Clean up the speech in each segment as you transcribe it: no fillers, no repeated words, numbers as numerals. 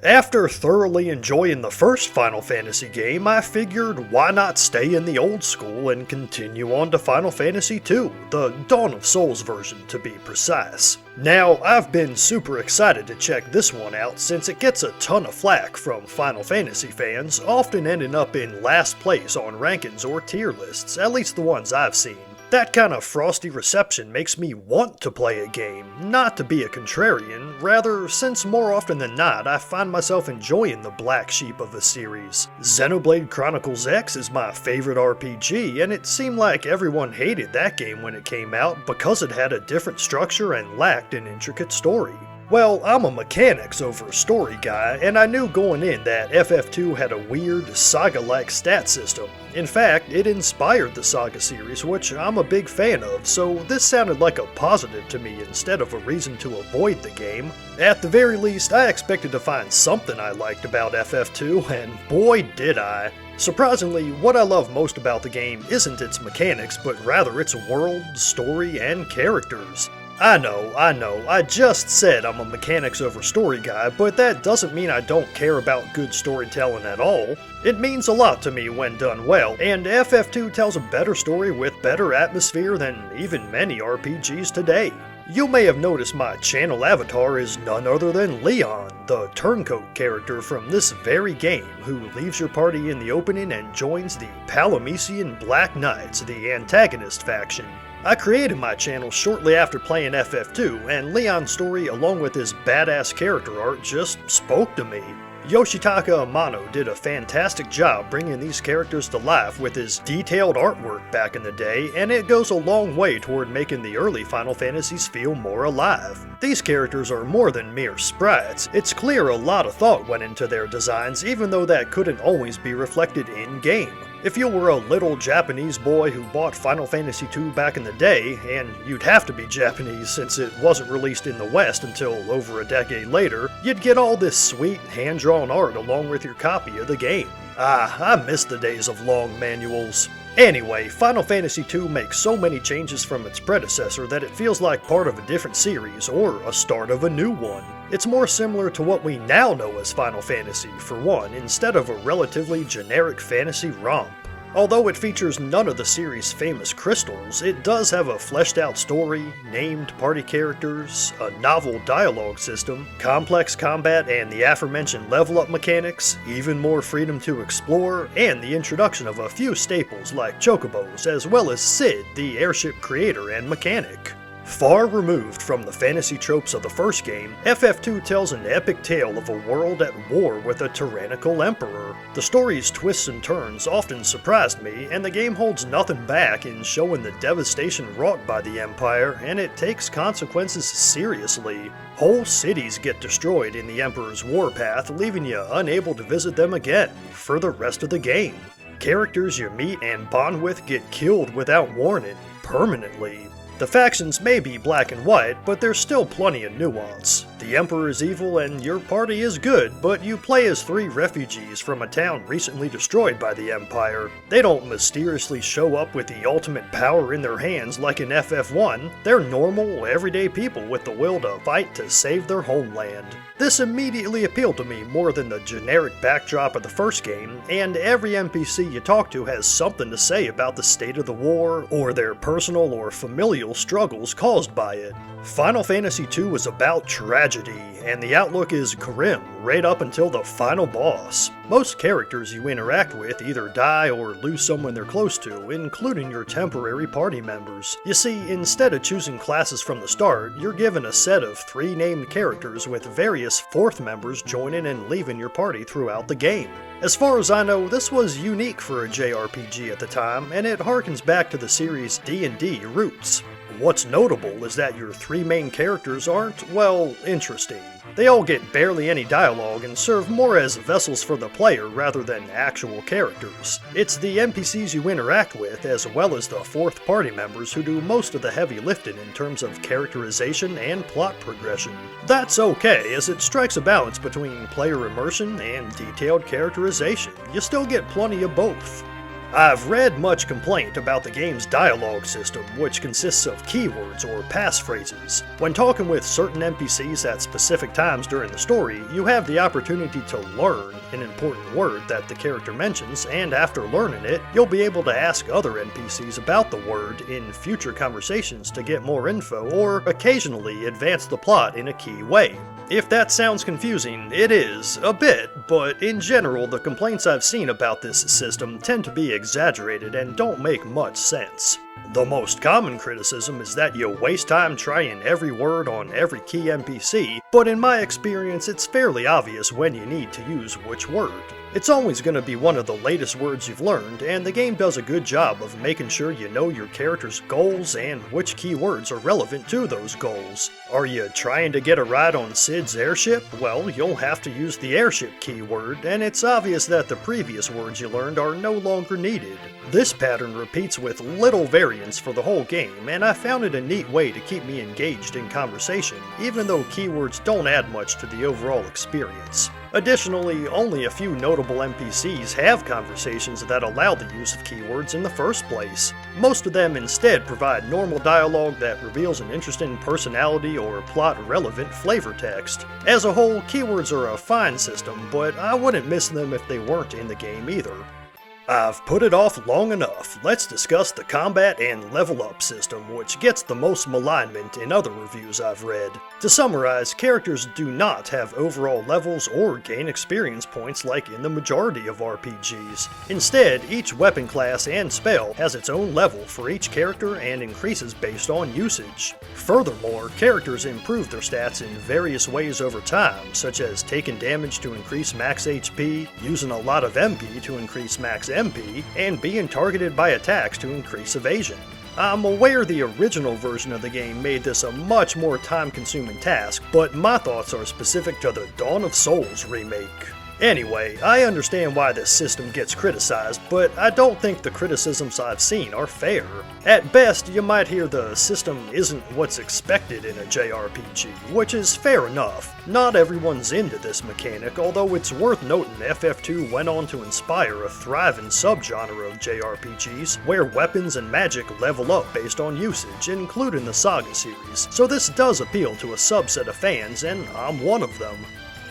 After thoroughly enjoying the first Final Fantasy game, I figured why not stay in the old school and continue on to Final Fantasy II, the Dawn of Souls version to be precise. Now, I've been super excited to check this one out since it gets a ton of flack from Final Fantasy fans, often ending up in last place on rankings or tier lists, at least the ones I've seen. That kind of frosty reception makes me want to play a game, not to be a contrarian, rather since more often than not I find myself enjoying the black sheep of a series. Xenoblade Chronicles X is my favorite RPG, and it seemed like everyone hated that game when it came out because it had a different structure and lacked an intricate story. Well, I'm a mechanics over story guy, and I knew going in that FF2 had a weird, saga-like stat system. In fact, it inspired the Saga series, which I'm a big fan of, so this sounded like a positive to me instead of a reason to avoid the game. At the very least, I expected to find something I liked about FF2, and boy did I. Surprisingly, what I love most about the game isn't its mechanics, but rather its world, story, and characters. I know, I just said I'm a mechanics over story guy, but that doesn't mean I don't care about good storytelling at all. It means a lot to me when done well, and FF2 tells a better story with better atmosphere than even many RPGs today. You may have noticed my channel avatar is none other than Leon, the turncoat character from this very game, who leaves your party in the opening and joins the Palamecian Black Knights, the antagonist faction. I created my channel shortly after playing FF2, and Leon's story along with his badass character art just spoke to me. Yoshitaka Amano did a fantastic job bringing these characters to life with his detailed artwork back in the day, and it goes a long way toward making the early Final Fantasies feel more alive. These characters are more than mere sprites. It's clear a lot of thought went into their designs, even though that couldn't always be reflected in-game. If you were a little Japanese boy who bought Final Fantasy II back in the day, and you'd have to be Japanese since it wasn't released in the West until over a decade later, you'd get all this sweet, hand-drawn art along with your copy of the game. I miss the days of long manuals. Anyway, Final Fantasy II makes so many changes from its predecessor that it feels like part of a different series, or a start of a new one. It's more similar to what we now know as Final Fantasy, for one, instead of a relatively generic fantasy romp. Although it features none of the series' famous crystals, it does have a fleshed out story, named party characters, a novel dialogue system, complex combat and the aforementioned level up mechanics, even more freedom to explore, and the introduction of a few staples like chocobos, as well as Sid, the airship creator and mechanic. Far removed from the fantasy tropes of the first game, FF2 tells an epic tale of a world at war with a tyrannical emperor. The story's twists and turns often surprised me, and the game holds nothing back in showing the devastation wrought by the Empire, and it takes consequences seriously. Whole cities get destroyed in the Emperor's warpath, leaving you unable to visit them again for the rest of the game. Characters you meet and bond with get killed without warning, permanently. The factions may be black and white, but there's still plenty of nuance. The Emperor is evil and your party is good, but you play as 3 refugees from a town recently destroyed by the Empire. They don't mysteriously show up with the ultimate power in their hands like in FF1. They're normal, everyday people with the will to fight to save their homeland. This immediately appealed to me more than the generic backdrop of the first game, and every NPC you talk to has something to say about the state of the war, or their personal or familial struggles caused by it. Final Fantasy II is about tragedy, and the outlook is grim right up until the final boss. Most characters you interact with either die or lose someone they're close to, including your temporary party members. You see, instead of choosing classes from the start, you're given a set of 3 named characters with various 4th members joining and leaving your party throughout the game. As far as I know, this was unique for a JRPG at the time, and it harkens back to the series' D&D roots. What's notable is that your 3 main characters aren't, well, interesting. They all get barely any dialogue and serve more as vessels for the player rather than actual characters. It's the NPCs you interact with, as well as the 4th party members, who do most of the heavy lifting in terms of characterization and plot progression. That's okay, as it strikes a balance between player immersion and detailed characterization. You still get plenty of both. I've read much complaint about the game's dialogue system, which consists of keywords or passphrases. When talking with certain NPCs at specific times during the story, you have the opportunity to learn an important word that the character mentions, and after learning it, you'll be able to ask other NPCs about the word in future conversations to get more info or occasionally advance the plot in a key way. If that sounds confusing, it is, a bit, but in general the complaints I've seen about this system tend to be exaggerated and don't make much sense. The most common criticism is that you waste time trying every word on every key NPC, but in my experience it's fairly obvious when you need to use which word. It's always going to be one of the latest words you've learned, and the game does a good job of making sure you know your character's goals and which keywords are relevant to those goals. Are you trying to get a ride on Sid's airship? Well, you'll have to use the airship keyword, and it's obvious that the previous words you learned are no longer needed. This pattern repeats with little variance for the whole game, and I found it a neat way to keep me engaged in conversation, even though keywords don't add much to the overall experience. Additionally, only a few notable NPCs have conversations that allow the use of keywords in the first place. Most of them instead provide normal dialogue that reveals an interesting personality or plot-relevant flavor text. As a whole, keywords are a fine system, but I wouldn't miss them if they weren't in the game either. I've put it off long enough. Let's discuss the combat and level up system, which gets the most malignment in other reviews I've read. To summarize, characters do not have overall levels or gain experience points like in the majority of RPGs. Instead, each weapon class and spell has its own level for each character and increases based on usage. Furthermore, characters improve their stats in various ways over time, such as taking damage to increase max HP, using a lot of MP to increase max MP, and being targeted by attacks to increase evasion. I'm aware the original version of the game made this a much more time-consuming task, but my thoughts are specific to the Dawn of Souls remake. Anyway, I understand why this system gets criticized, but I don't think the criticisms I've seen are fair. At best, you might hear the system isn't what's expected in a JRPG, which is fair enough. Not everyone's into this mechanic, although it's worth noting FF2 went on to inspire a thriving subgenre of JRPGs, where weapons and magic level up based on usage, including the Saga series, so this does appeal to a subset of fans, and I'm one of them.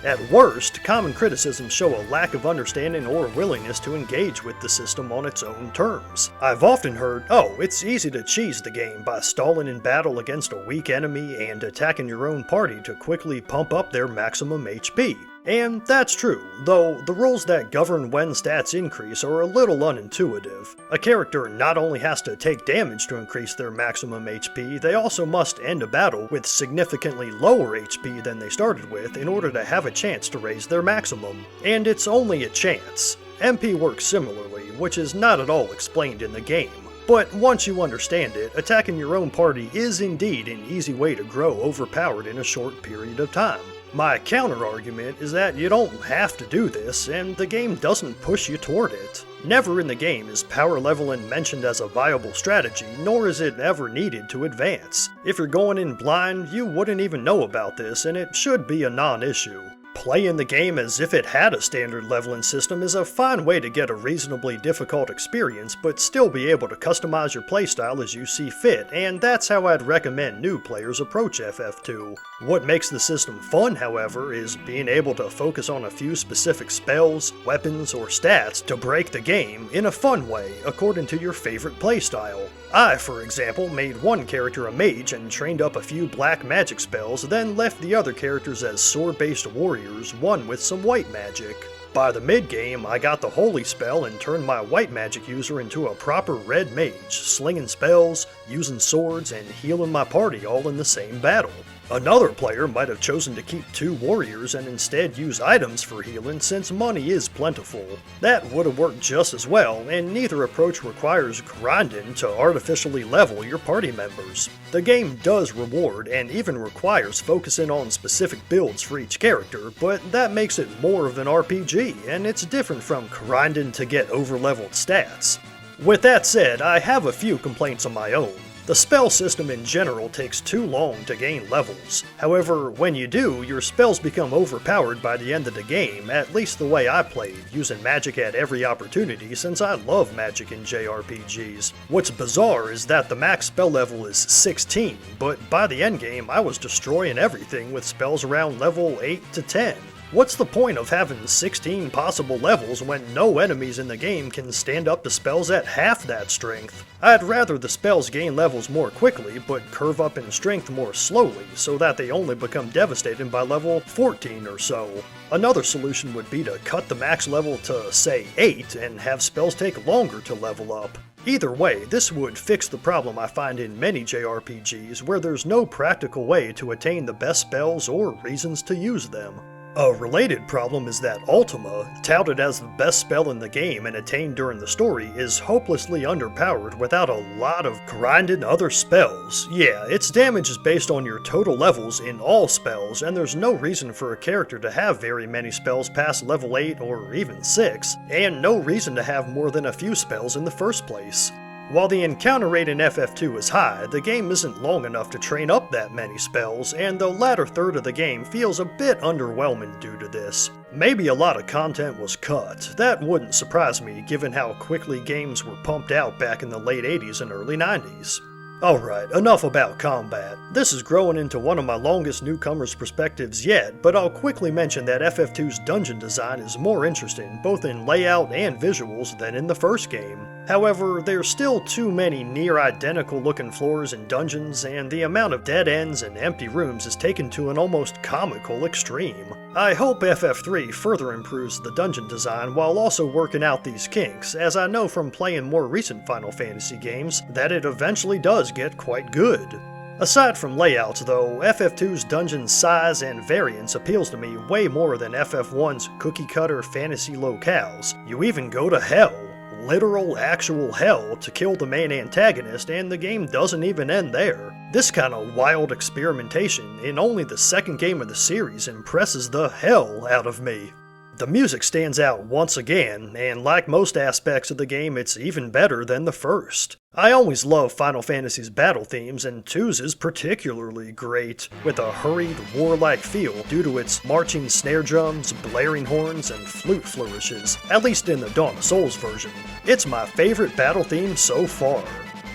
At worst, common criticisms show a lack of understanding or willingness to engage with the system on its own terms. I've often heard, oh, it's easy to cheese the game by stalling in battle against a weak enemy and attacking your own party to quickly pump up their maximum HP. And that's true, though the rules that govern when stats increase are a little unintuitive. A character not only has to take damage to increase their maximum HP, they also must end a battle with significantly lower HP than they started with in order to have a chance to raise their maximum. And it's only a chance. MP works similarly, which is not at all explained in the game. But once you understand it, attacking your own party is indeed an easy way to grow overpowered in a short period of time. My counter-argument is that you don't have to do this, and the game doesn't push you toward it. Never in the game is power leveling mentioned as a viable strategy, nor is it ever needed to advance. If you're going in blind, you wouldn't even know about this, and it should be a non-issue. Playing the game as if it had a standard leveling system is a fine way to get a reasonably difficult experience, but still be able to customize your playstyle as you see fit, and that's how I'd recommend new players approach FF2. What makes the system fun, however, is being able to focus on a few specific spells, weapons, or stats to break the game in a fun way, according to your favorite playstyle. I, for example, made one character a mage and trained up a few black magic spells, then left the other characters as sword-based warriors, one with some white magic. By the mid-game, I got the holy spell and turned my white magic user into a proper red mage, slinging spells, using swords, and healing my party all in the same battle. Another player might have chosen to keep two warriors and instead use items for healing since money is plentiful. That would have worked just as well, and neither approach requires grinding to artificially level your party members. The game does reward and even requires focusing on specific builds for each character, but that makes it more of an RPG, and it's different from grinding to get over-leveled stats. With that said, I have a few complaints of my own. The spell system in general takes too long to gain levels. However, when you do, your spells become overpowered by the end of the game, at least the way I played, using magic at every opportunity since I love magic in JRPGs. What's bizarre is that the max spell level is 16, but by the endgame I was destroying everything with spells around level 8 to 10. What's the point of having 16 possible levels when no enemies in the game can stand up to spells at half that strength? I'd rather the spells gain levels more quickly, but curve up in strength more slowly, so that they only become devastating by level 14 or so. Another solution would be to cut the max level to, say, 8 and have spells take longer to level up. Either way, this would fix the problem I find in many JRPGs where there's no practical way to attain the best spells or reasons to use them. A related problem is that Ultima, touted as the best spell in the game and attained during the story, is hopelessly underpowered without a lot of grinding other spells. Yeah, its damage is based on your total levels in all spells, and there's no reason for a character to have very many spells past level 8 or even 6, and no reason to have more than a few spells in the first place. While the encounter rate in FF2 is high, the game isn't long enough to train up that many spells, and the latter third of the game feels a bit underwhelming due to this. Maybe a lot of content was cut. That wouldn't surprise me given how quickly games were pumped out back in the late 80s and early 90s. Alright, enough about combat. This is growing into one of my longest Newcomer's perspectives yet, but I'll quickly mention that FF2's dungeon design is more interesting, both in layout and visuals, than in the first game. However, there's still too many near-identical looking floors and dungeons, and the amount of dead ends and empty rooms is taken to an almost comical extreme. I hope FF3 further improves the dungeon design while also working out these kinks, as I know from playing more recent Final Fantasy games that it eventually does get quite good. Aside from layouts though, FF2's dungeon size and variance appeals to me way more than FF1's cookie-cutter fantasy locales. You even go to hell. Literal, actual hell to kill the main antagonist, and the game doesn't even end there. This kind of wild experimentation in only the second game of the series impresses the hell out of me. The music stands out once again, and like most aspects of the game, it's even better than the first. I always love Final Fantasy's battle themes, and 2's is particularly great, with a hurried, warlike feel due to its marching snare drums, blaring horns, and flute flourishes, at least in the Dawn of Souls version. It's my favorite battle theme so far.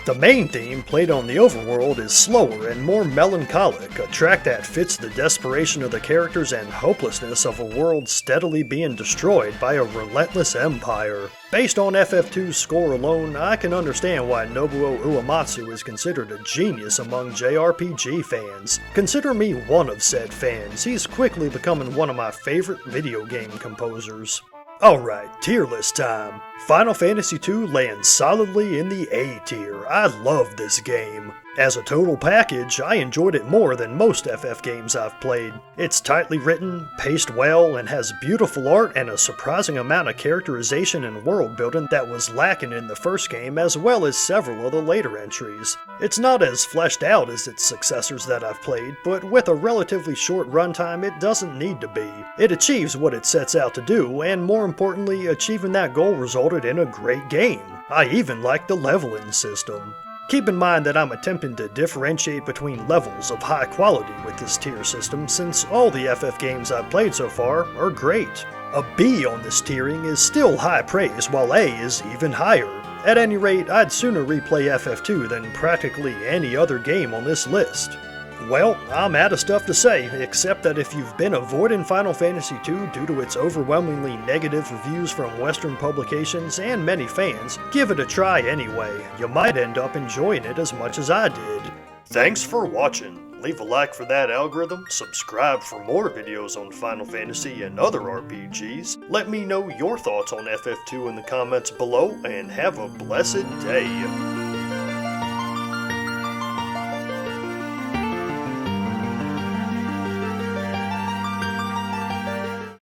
The main theme, played on the overworld, is slower and more melancholic, a track that fits the desperation of the characters and hopelessness of a world steadily being destroyed by a relentless empire. Based on FF2's score alone, I can understand why Nobuo Uematsu is considered a genius among JRPG fans. Consider me one of said fans. He's quickly becoming one of my favorite video game composers. Alright, tier list time. Final Fantasy II lands solidly in the A tier. I love this game. As a total package, I enjoyed it more than most FF games I've played. It's tightly written, paced well, and has beautiful art and a surprising amount of characterization and world building that was lacking in the first game, as well as several of the later entries. It's not as fleshed out as its successors that I've played, but with a relatively short runtime it doesn't need to be. It achieves what it sets out to do, and more importantly, achieving that goal resulted in a great game. I even like the leveling system. Keep in mind that I'm attempting to differentiate between levels of high quality with this tier system, since all the FF games I've played so far are great. A B on this tiering is still high praise, while A is even higher. At any rate, I'd sooner replay FF2 than practically any other game on this list. Well, I'm out of stuff to say, except that if you've been avoiding Final Fantasy II due to its overwhelmingly negative reviews from Western publications and many fans, give it a try anyway. You might end up enjoying it as much as I did. Thanks for watching. Leave a like for that algorithm, subscribe for more videos on Final Fantasy and other RPGs, let me know your thoughts on FF2 in the comments below, and have a blessed day.